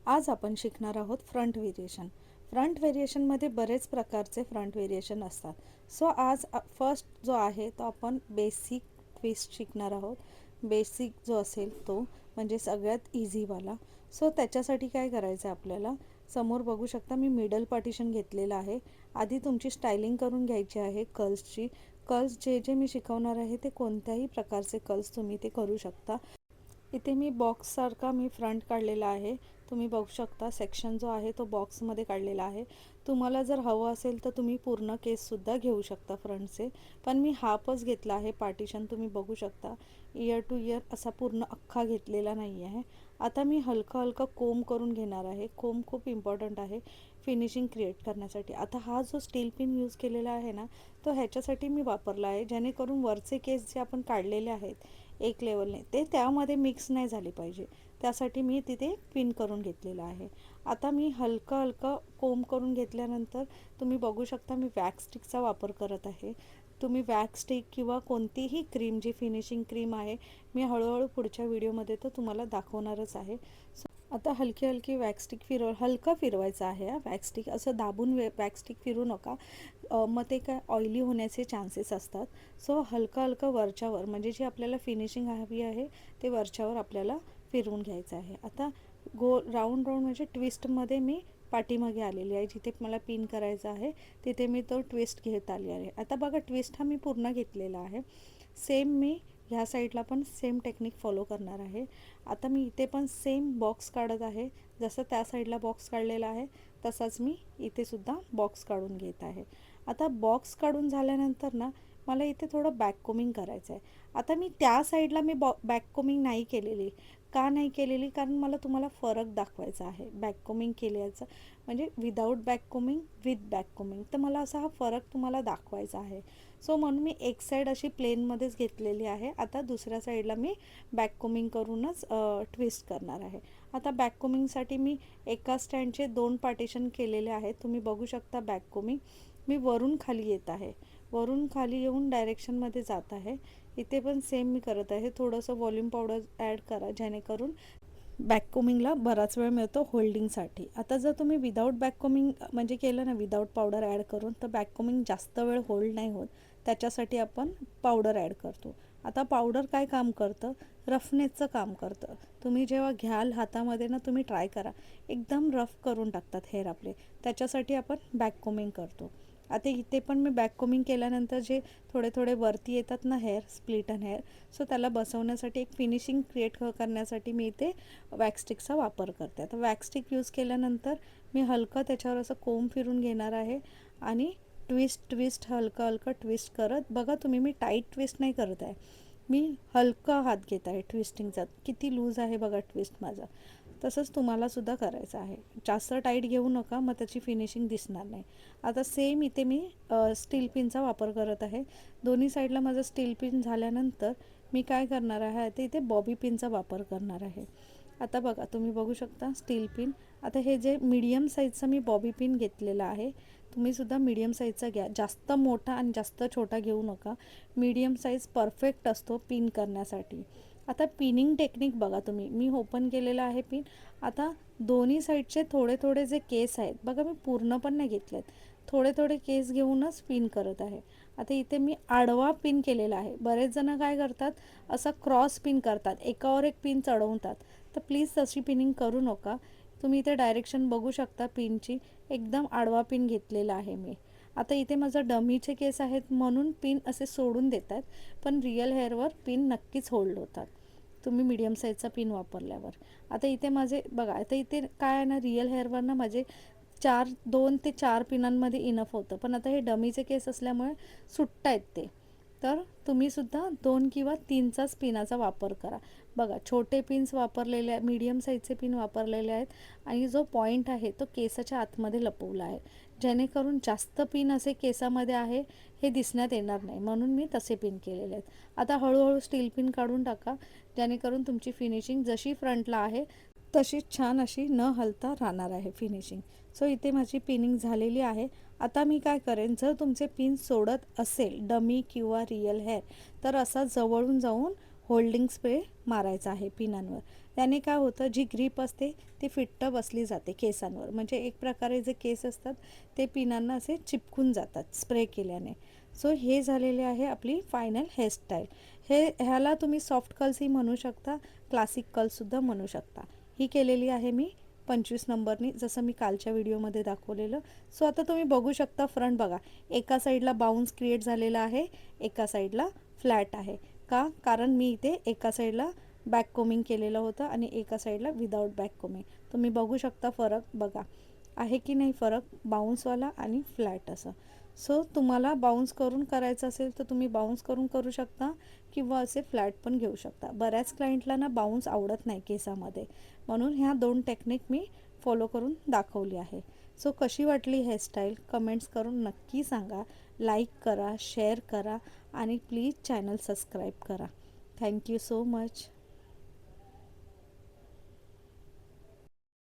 आज आपण शिकणार आहोत फ्रंट व्हेरिएशन. फ्रंट व्हेरिएशनमध्ये बरेच प्रकारचे फ्रंट व्हेरिएशन असतात. सो आज फर्स्ट जो आहे तो आपण बेसिक ट्विस्ट शिकणार आहोत. बेसिक जो असेल तो म्हणजे सगळ्यात इझीवाला. सो त्याच्यासाठी काय करायचं आहे आपल्याला, समोर बघू शकता मी मिडल पार्टिशन घेतलेलं आहे. आधी तुमची स्टायलिंग करून घ्यायची आहे कर्ल्सची. कर्ल्स जे जे मी शिकवणार आहे ते कोणत्याही प्रकारचे कर्ल्स तुम्ही ते करू शकता. इथे मी बॉक्ससारखा मी फ्रंट काढलेला आहे. तुम्ही बघू शकता सेक्शन जो आहे तो बॉक्समध्ये काढलेला आहे. तुम्हाला जर हवं असेल तर तुम्ही पूर्ण केससुद्धा घेऊ शकता फ्रंटचे, पण मी हाफच घेतला आहे पार्टिशन. तुम्ही बघू शकता इयर टू इयर असा पूर्ण अख्खा घेतलेला नाही आहे. आता मी हलकं हलकं कोम करून घेणार आहे. कोम खूप इम्पॉर्टंट आहे फिनिशिंग क्रिएट करण्यासाठी. आता हा जो स्टील पिन यूज केलेला आहे ना, तो ह्याच्यासाठी मी वापरला आहे जेणेकरून वरचे केस जे आपण काढलेले आहेत एक लेवलने ते त्यामध्ये मिक्स नाही झाले पाहिजे, त्यासाठी मी तिथे पिन करून घेतलेलं आहे. आता मी हलकं हलकं कोम करून घेतल्यानंतर तुम्ही बघू शकता मी वॅक्स स्टिकचा वापर करत आहे. तुम्ही वॅक्स स्टिक किंवा कोणतीही क्रीम जी फिनिशिंग क्रीम आहे मी हळूहळू पुढच्या व्हिडिओमध्ये तर तुम्हाला दाखवणारच आहे. आता हलकी हलकी वॅक्सस्टिक हलका फिरवायचा आहे. वॅक्सस्टिक असं दाबून वॅक्सस्टिक फिरू नका, मग ते काय ऑइली होण्याचे चान्सेस असतात. सो हलका हलका वरच्यावर म्हणजे जी आपल्याला फिनिशिंग हवी आहे ते वरच्यावर आपल्याला फिरवून घ्यायचं आहे. आता राऊंड राऊंड म्हणजे ट्विस्टमध्ये मी पाठीमागे आलेली आहे. जिथे मला पिन करायचं आहे तिथे मी तो ट्विस्ट घेत आली आहे. आता बघा ट्विस्ट हा मी पूर्ण घेतलेला आहे. सेम मी ह्या साईडला पण सेम टेक्निक फॉलो करणार आहे. आता मी इथे पण सेम बॉक्स काढत आहे. जसं त्या साईडला बॉक्स काढलेला आहे तसाच मी इथे सुद्धा बॉक्स काढून घेत आहे. आता बॉक्स काढून झाल्यानंतर ना मला इथे थोडं बॅक कोमिंग करायचं आहे. आता मी त्या साईडला मी बॅक कोमिंग नाही केलेली. का नाही केलेली? कारण मला तुम्हाला फरक दाखवायचा आहे. बॅक कोमिंग केल्याचं म्हणजे without back combing, with back combing, तर मला असा हा फरक तुम्हाला दाखवायचा आहे. सो म्हणून मी एक साईड अशी प्लेनमध्येच घेतलेली आहे. आता दुसऱ्या साईडला मी बॅक कोमिंग करूनच ट्विस्ट करणार आहे. आता बॅक कोमिंगसाठी मी एका स्टँडचे 2 पार्टिशन केलेले आहेत. तुम्ही बघू शकता बॅक कोमिंग मी वरून खाली येत आहे, वरून खाली येऊन डायरेक्शनमध्ये जात आहे. इथे पण सेम मी करत आहे. थोडंसं व्हॉल्यूम पावडर ॲड करा जेणेकरून बॅक कोमिंगला बराच वेळ मिळतो होल्डिंगसाठी. आता जर तुम्ही विदाऊट बॅक कोमिंग म्हणजे केलं ना, विदाऊट पावडर ॲड करून, तर बॅक कोमिंग जास्त वेळ होल्ड नाही होत. त्याच्यासाठी आपण पावडर ॲड करतो. आता पावडर काय काम करतं? रफनेसचं काम करतं. तुम्ही जेव्हा घ्याल हातामध्ये ना, तुम्ही ट्राय करा, एकदम रफ करून टाकतात हेअर आपले. त्याच्यासाठी आपण बॅक कोमिंग करतो. आता इथे पण मी बॅक कोमिंग केल्यानंतर जे थोडे थोडे वरती येतात ना हेअर, स्प्लिटन हेअर, सो त्याला बसवण्यासाठी एक फिनिशिंग क्रिएट करण्यासाठी मी इथे वॅक्सस्टिकचा वापर करते. आता वॅक्सस्टिक यूज केल्यानंतर मी हलकं त्याच्यावर असं कोंब फिरून घेणार आहे आणि ट्विस्ट हलकं हलकं ट्विस्ट करत, बघा तुम्ही मी टाईट ट्विस्ट नाही करत आहे, मी हलका हात घेत आहे ट्विस्टिंगचा. किती लूज आहे बघा ट्विस्ट माझा. तसंच तुम्हालासुद्धा करायचं आहे. जास्त टाईट घेऊ नका, मग त्याची फिनिशिंग दिसणार नाही. आता सेम इथे मी स्टील पिनचा वापर करत आहे. दोन्ही साईडला माझं स्टील पिन झाल्यानंतर मी काय करणार आहे, आता इथे बॉबी पिनचा वापर करणार आहे. आता बघा तुम्ही बघू शकता स्टील पिन. आता हे जे मीडियम साईजचं मी बॉबी पिन घेतलेलं आहे, तुम्हीसुद्धा मीडियम साईजचा घ्या. जास्त मोठा आणि जास्त छोटा घेऊ नका. मीडियम साईज परफेक्ट असतो पिन करण्यासाठी. आता पिनिंग टेक्निक बघा तुम्ही, मी ओपन केलेलं आहे पिन. आता दोन्ही साईडचे थोडे थोडे जे केस आहेत बघा, मी पूर्ण पण नाही घेतलेत, थोडे थोडे केस घेऊनच पिन करत आहे. आता इथे मी आडवा पिन केलेला आहे. बरेच जण काय करतात, असा क्रॉस पिन करतात, एकावर एक पिन चढवतात. तर प्लीज तशी पिनिंग करू नका. तुम्ही इथे डायरेक्शन बघू शकता पिनची, एकदम आडवा पिन घेतलेला आहे मी. आता इथे माझं डमीचे केस आहेत म्हणून पिन असे सोडून देतात, पण रिअल हेअरवर पिन नक्कीच होल्ड होतात तुम्ही मीडियम साईजचा पिन वापरल्यावर. आता इथे माझे बघा, आता इथे काय आहे ना, रिअल हेअरवर ना माझे 2 ते 4 पिनांमध्ये इनफ होतं, पण आता हे डमीचे केस असल्यामुळे सुट्ट आहेत ते. तर तुम्हीसुद्धा 2 किंवा 3चाच पिनाचा वापर करा. बघा छोटे पिन्स वापरलेले आहे, मीडियम साईजचे पिन वापरलेले आहेत आणि जो पॉईंट आहे तो केसाच्या आतमध्ये लपवला आहे, जेणेकरून जास्त पिन असे केसामध्ये आहे हे दिसण्यात येणार नाही, म्हणून मी तसे पिन केलेले आहेत. आता हळूहळू स्टील पिन काढून टाका, जेणेकरून तुमची फिनिशिंग जशी फ्रंटला आहे तशीच छान अशी न हलता राहणार आहे फिनिशिंग. सो इथे माझी पिनिंग झालेली आहे. आता मी काय करेन, जर तुमचे पिन सोडत असेल डमी किंवा रिअल हेअर, तर असा जवळून जाऊन होल्डिंग स्प्रे मारायचा आहे पिनांवर. त्याने काय होतं, जी ग्रीप असते ती फिट्ट बसली जाते केसांवर. म्हणजे एक प्रकारे जे केस असतात ते पिनांना असे चिपकून जातात स्प्रे केल्याने. सो हे झालेले आहे आपली फायनल हेअरस्टाईल. ह्याला तुम्ही सॉफ्ट कर्ल्सही म्हणू शकता, क्लासिक कर्ल्ससुद्धा म्हणू शकता. ही केलेली आहे मी 25 नंबरनी, जसं मी कालच्या व्हिडिओमध्ये दाखवलेलं. सो आता तुम्ही बघू शकता फ्रंट बघा, एका साईडला बाउन्स क्रिएट झालेला आहे, एका साईडला फ्लॅट आहे. का? कारण मी इथे एका साईडला बॅक कोमिंग केलेलं होतं आणि एका साईडला विदाऊट बॅक कोमिंग. तुम्ही बघू शकता फरक बघा आहे की नाही फरक, बाउन्सवाला आणि फ्लॅट असं. सो तुम्हाला बाउन्स करून करायचं असेल तर तुम्ही बाउन्स करून करू शकता किंवा असे फ्लॅट पण घेऊ शकता. बऱ्याच क्लायंटला ना बाउन्स आवडत नाही केसामध्ये, म्हणून ह्या 2 टेक्निक मी फॉलो करून दाखवली आहे. सो कशी वाटली हेअरस्टाईल कमेंट्स करून नक्की सांगा. लाईक करा, शेअर करा आणि प्लीज चॅनल सबस्क्राईब करा. Thank you so much.